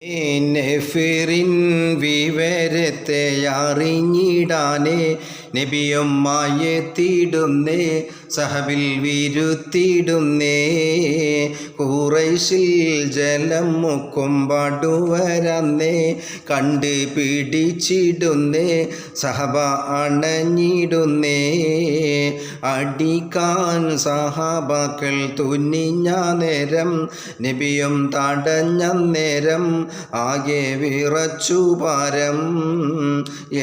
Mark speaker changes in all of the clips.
Speaker 1: നെഫിറിൻ വിവരത്തെ അറിഞ്ഞിടാനേ നബിയുമ്മായെത്തിടുന്നേ സഹബിൽ വിരുത്തിടുന്നേ ഖുറൈശിൽ ജലം മുക്കുമ്പടുവരന്നേ കണ്ട് പിടിച്ചിടുന്നേ സഹബ അണഞ്ഞിടുന്നേ അടിക്കാൻ സഹാബാക്കൾ തുനിഞ്ഞ നേരം നബിയും തടഞ്ഞ നേരം ആകെ വിറച്ചു പാരം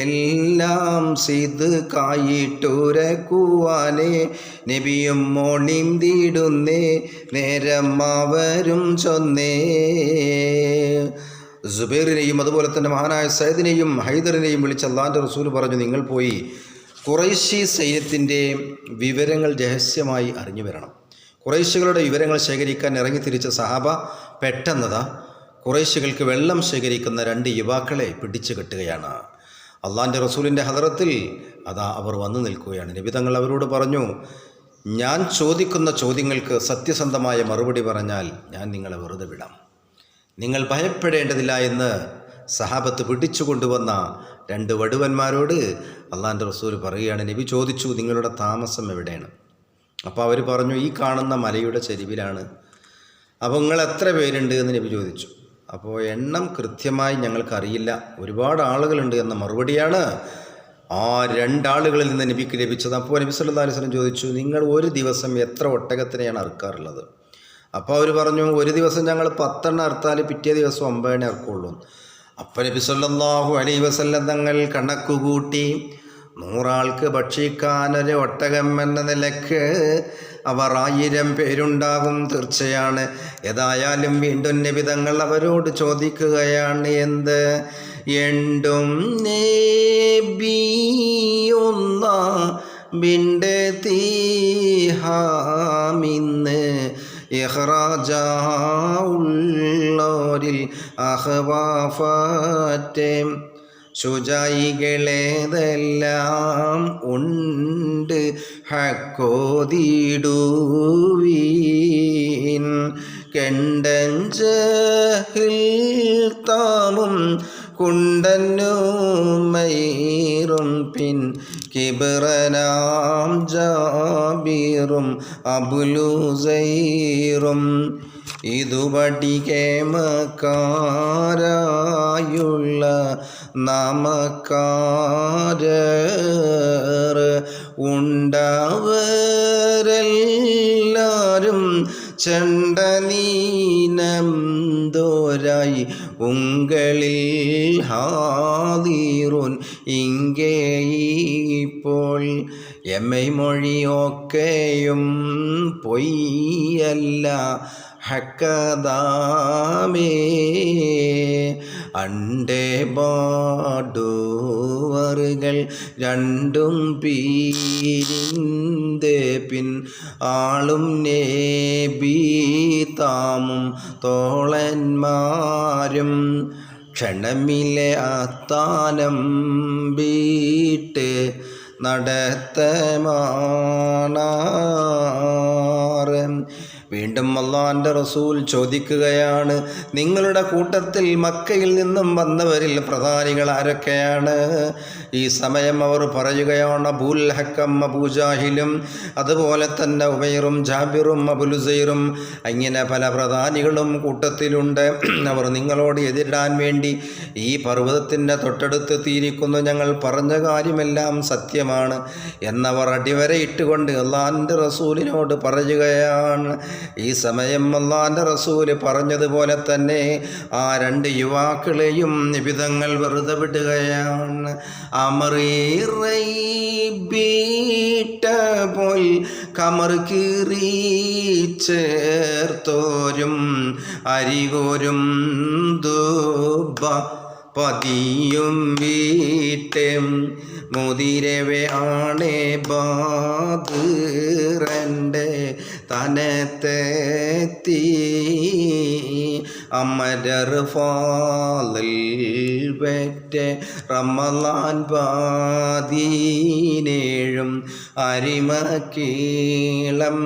Speaker 1: എല്ലാം സിദ്കായിട്ടുരക്കുവാനേ നബിയും മോളിന്തിടുന്നേ നേരം അവരും ചൊന്നേ. സുബൈറിനെയും അതുപോലെ തന്നെ മഹാനായ സയ്യിദിനെയും ഹൈദറിനെയും വിളിച്ച് അള്ളാൻ്റെ റസൂൽ പറഞ്ഞു, നിങ്ങൾ പോയി ഖുറൈശി സൈന്യത്തിൻ്റെ വിവരങ്ങൾ രഹസ്യമായി അറിഞ്ഞു വരണം. ഖുറൈശികളുടെ വിവരങ്ങൾ ശേഖരിക്കാൻ ഇറങ്ങി തിരിച്ച സഹാബ പെട്ടെന്നതാ ഖുറൈശികൾക്ക് വെള്ളം ശേഖരിക്കുന്ന 2 യുവാക്കളെ പിടിച്ചു കെട്ടുകയാണ്. അള്ളാൻ്റെ റസൂലിൻ്റെ ഹദറത്തിൽ അതാ അവർ വന്നു നിൽക്കുകയാണ്. നബി തങ്ങൾ അവരോട് പറഞ്ഞു, ഞാൻ ചോദിക്കുന്ന ചോദ്യങ്ങൾക്ക് സത്യസന്ധമായ മറുപടി പറഞ്ഞാൽ ഞാൻ നിങ്ങളെ വെറുതെ വിടാം, നിങ്ങൾ ഭയപ്പെടേണ്ടതില്ല എന്ന് സഹാബത്ത് പിടിച്ചു കൊണ്ടുവന്ന 2 വടുവന്മാരോട് അള്ളാൻ്റെ റസൂൽ പറയുകയാണ്. നബി ചോദിച്ചു, നിങ്ങളുടെ താമസം എവിടെയാണ്? അപ്പോൾ അവർ പറഞ്ഞു, ഈ കാണുന്ന മലയുടെ ചെരുവിലാണ്. അപ്പോൾ നിങ്ങൾ എത്ര പേരുണ്ട് എന്ന് നബി ചോദിച്ചു. അപ്പോൾ എണ്ണം കൃത്യമായി ഞങ്ങൾക്കറിയില്ല, ഒരുപാട് ആളുകളുണ്ട് എന്ന മറുപടിയാണ് ആ 2 ആളുകളിൽ നിന്ന് നബിക്ക് ലഭിച്ചത്. അപ്പോൾ നബി സല്ലല്ലാഹു അലൈഹി വസല്ലം ചോദിച്ചു, നിങ്ങൾ ഒരു ദിവസം എത്ര ഒട്ടകത്തിനെയാണ് അറുക്കാറുള്ളത്? അപ്പോൾ അവർ പറഞ്ഞു, ഒരു ദിവസം ഞങ്ങൾ 10 എണ്ണം അറുത്താൽ പിറ്റേ ദിവസം 9 എണ്ണം ഇറക്കുള്ളൂ. അപ്പോൾ നബി സല്ലല്ലാഹു അലൈഹി വസല്ലം തങ്ങൾ കണക്കുകൂട്ടി 100 ആൾക്ക് ഭക്ഷിക്കാനൊരു ഒട്ടകം എന്ന നിലക്ക് അവർ 1000 പേരുണ്ടാകും തീർച്ചയാണ്. ഏതായാലും വീണ്ടും നബി തങ്ങൾ അവരോട് ചോദിക്കുകയാണ്, എന്ത് എണ്ടും നബിയൊന്ന ബിൻ്റെ തീഹാമിന്ന് ഇഹ്റാജുള്ളോരിൽ അഹ്വാഫത്തെ ശുചായികളേതെല്ലാം ഉണ്ട് ഹക്കോതിടുവീൻ കെണ്ടഞ്ചഹിൽ താമും കുണ്ടന്നുമൈറും പിൻ കിബറനാം ജാബിറും അബുലുസൈറും ഇതുപടികേമക്കാരായുള്ള നാമക്കാരർ ഉണ്ടവരെല്ലാരും ചെണ്ടനീനം ദോരായി ഉങ്കളിൽ ഹാദിറുൻ ഇങ്ങേ ഇപ്പോൾ എമ്മൈ മൊഴിയൊക്കെയും പൊയ്യല്ല ഹക്കദാമേ അണ്ടേ ബാടുവറുകൾ 2 പീരിന്തേ പിൻ ആളും നേബി താമും തോളന്മാരും ക്ഷണമിലെ ആത്താനം വീട്ട് നടത്തമാണാറ്. വീണ്ടും അള്ളാൻ്റെ റസൂൽ ചോദിക്കുകയാണ്, നിങ്ങളുടെ കൂട്ടത്തിൽ മക്കയിൽ നിന്നും വന്നവരിൽ പ്രധാനികൾ ആരൊക്കെയാണ്? ഈ സമയം അവർ പറയുകയാണ്, അബൂൽ ഹക്കം അബൂജാഹിലും അതുപോലെ തന്നെ ഉമൈറും ജാബിറും അബുലുസൈറും, അങ്ങനെ പല പ്രധാനികളും കൂട്ടത്തിലുണ്ട്. അവർ നിങ്ങളോട് എതിരിടാൻ വേണ്ടി ഈ പർവ്വതത്തിൻ്റെ തൊട്ടടുത്തെത്തിയിരിക്കുന്നു. ഞങ്ങൾ പറഞ്ഞ കാര്യമെല്ലാം സത്യമാണ് എന്നവർ അടിവരയിട്ടുകൊണ്ട് അള്ളാൻ്റെ റസൂലിനോട് പറയുകയാണ്. ഈ സമയം അല്ലാഹുവിൻ്റെ റസൂൽ പറഞ്ഞതുപോലെ തന്നെ ആ 2 യുവാക്കളെയും നിബിതങ്ങൾ വെറുതെ വിടുകയാണ്. അമറിറൈബീട്ടപോൽ കമർ കീറിച്ചേർത്തോരും അരികോരും ദുബ പതിയും വീട്ടും മുതിരവേ ആണേ ബാദുറൻ്റെ തനത്തെത്തി അമരർ ഫാളിൽ വെറ്റ റമളാൻ 17 അരിമക്കീളം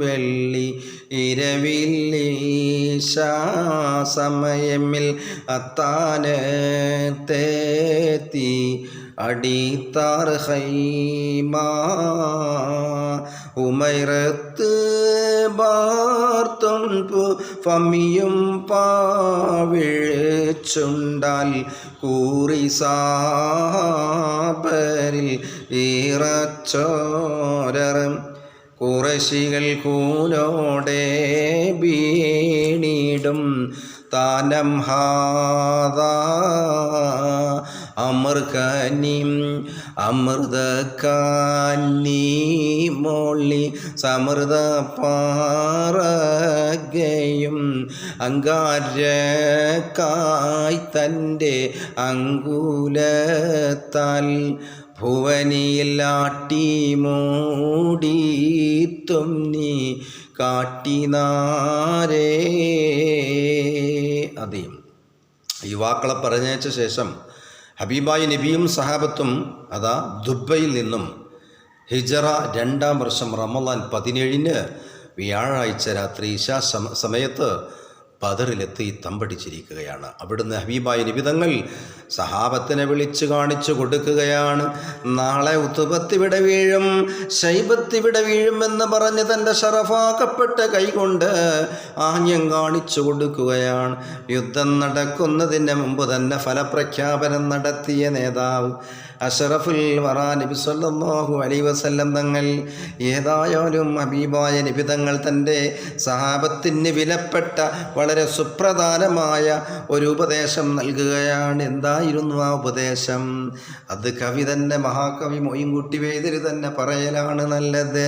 Speaker 1: വെള്ളി ഇരവില്ലീശാ സമയമിൽ അത്താനത്തേത്തി അടിത്താർ ഹൈമ ഉമൈറത്ത് ബാർത്തുൻപു ഫമിയും പാവിഴച്ചുണ്ടാൽ കൂറിസാബരിൽ ഈറച്ചോരം കുറശികൾ കൂനോടെ വീണിടും താനം ഹാദ അമൃകനിം അമൃതക്കാനി മോളി സമൃത പാറകയും അങ്കാരക്കായ് തൻ്റെ അങ്കുലത്താൽ ഭുവനിയിൽ ആട്ടി മൂടിത്തും നീ കാട്ടിനാരേ. അതെ, യുവാക്കളെ പറഞ്ഞയച്ച ശേഷം ഹബീബായി നബിയും സഹാബത്തും അതാ ദുബൈയിൽ നിന്നും ഹിജറ 2-ാം വർഷം റമളാൻ 17 വ്യാഴാഴ്ച രാത്രി ഇശാ സമയത്ത് ബദറിലെത്തി തമ്പടിച്ചിരിക്കുകയാണ്. അവിടുന്ന് ഹബീബായ നിബിതങ്ങൾ സഹാബത്തിനെ വിളിച്ചു കാണിച്ചു കൊടുക്കുകയാണ്. നാളെ ഉത്തുബത്തിവിടെ വീഴും, ശൈബത്തിവിടെ വീഴുമെന്ന് പറഞ്ഞ് തൻ്റെ ഷറഫാക്കപ്പെട്ട കൈകൊണ്ട് ആംഗ്യം കാണിച്ചു കൊടുക്കുകയാണ്. യുദ്ധം നടക്കുന്നതിന് മുമ്പ് തന്നെ ഫലപ്രഖ്യാപനം നടത്തിയ നേതാവ് അഷറഫുൽ വറാ നബി സല്ലല്ലാഹു അലൈഹി വസല്ലം തങ്ങൾ ഏതായാലും ഹബീബായ നബി തങ്ങൾ തൻ്റെ സഹാബത്തിന് വിലപ്പെട്ട വളരെ സുപ്രധാനമായ ഒരു ഉപദേശം നൽകുകയാണ്. എന്തായിരുന്നു ആ ഉപദേശം? അത് കവി തന്നെ, മഹാകവി മൊയ്ൻകുട്ടി വൈദ്യര് തന്നെ പറയലാണ് നല്ലത്.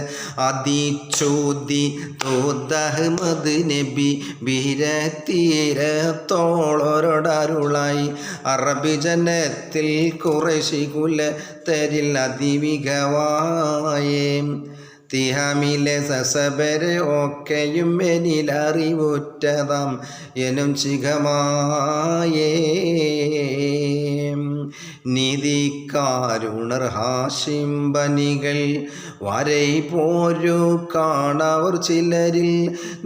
Speaker 1: അതിച്ചോദി തോദഹ്മദ് നബി ബീരത്തീരത്തോളൊരൊടരുളായി അറബി ജനത്തിൽ കുറേശി കുലത്തരിൽ അതിമികവായേ തിഹാമിലെ സസബരെ ഒക്കെയും എന്നിലറിവുറ്റതാം എനും ചികമായേ നീതിക്കാരുണർ ഹാഷിംബനികൾ വരൈ പോരു കാണവർ ചിലരിൽ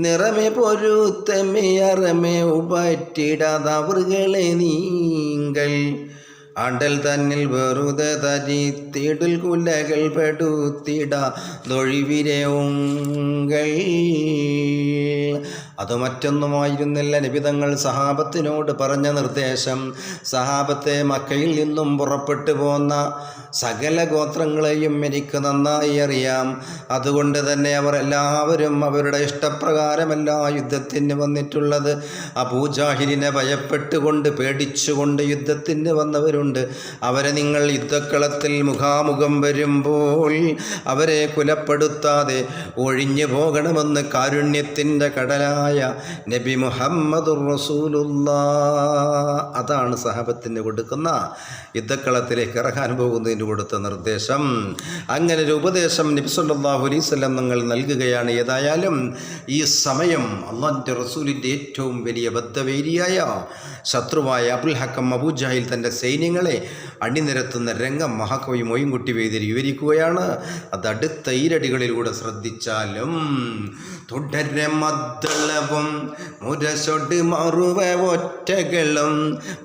Speaker 1: നിറമെ പൊരുത്തമേ അറമേ ഉപറ്റിടാതവർകളെ നീങ്കൾ അണ്ടൽ തന്നിൽ വെറുതെ തരിത്തിടൽ കുലകൾ പെടുത്തിട തൊഴിവിരെ ഉങ്കൾ. അത് മറ്റൊന്നുമായിരുന്നില്ല നബിതങ്ങൾ സഹാബത്തിനോട് പറഞ്ഞ നിർദ്ദേശം. സഹാബത്തെ മക്കയിൽ നിന്നും പുറപ്പെട്ടു പോന്ന സകല ഗോത്രങ്ങളെയും എനിക്ക് നന്നായി അറിയാം. അതുകൊണ്ട് തന്നെ അവർ എല്ലാവരും അവരുടെ ഇഷ്ടപ്രകാരമല്ല യുദ്ധത്തിന് വന്നിട്ടുള്ളത്. അബൂജാഹിലിനെ ഭയപ്പെട്ടുകൊണ്ട് പേടിച്ചുകൊണ്ട് യുദ്ധത്തിന് വന്നവരുണ്ട്. അവരെ നിങ്ങൾ യുദ്ധക്കളത്തിൽ മുഖാമുഖം വരുമ്പോൾ അവരെ കുലപ്പെടുത്താതെ ഒഴിഞ്ഞു പോകണമെന്ന് കാരുണ്യത്തിൻ്റെ കടലായ നബി മുഹമ്മദുർ റസൂലുള്ളാഹ് അതാണ് സഹാബത്തിന് കൊടുക്കുന്ന യുദ്ധക്കളത്തിലേക്ക് ഇറങ്ങാൻ പോകുന്നതിന് കൊടുത്ത നിർദ്ദേശം. അങ്ങനെ ഒരു ഉപദേശം നബി സല്ലല്ലാഹു അലൈഹി വസല്ലം നിങ്ങൾ നൽകുകയാണ്. ഏതായാലും ഈ സമയം അല്ലാഹുവിൻ്റെ റസൂലിൻ്റെ ഏറ്റവും വലിയ ബദ്ധവേരിയായ ശത്രുവായ അബുൽ ഹക്കം അബൂജഹൽ തൻ്റെ സൈന്യങ്ങളെ അണിനിരത്തുന്ന രംഗം മഹാകവി മൊയ്ൻകുട്ടി വൈദ്യര് വിവരിക്കുകയാണ്. അത് അടുത്ത ഈരടികളിലൂടെ ശ്രദ്ധിച്ചാലും തുടരെ മദ്ദളവും മുരശൊട് മറുവ ഒറ്റകളും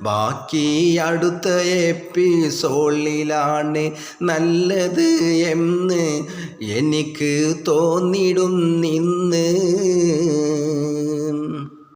Speaker 1: ബാക്കി അടുത്ത എപ്പിസോഡിലാണ് നല്ലത് എന്ന് എനിക്ക് തോന്നിടും നിന്ന്.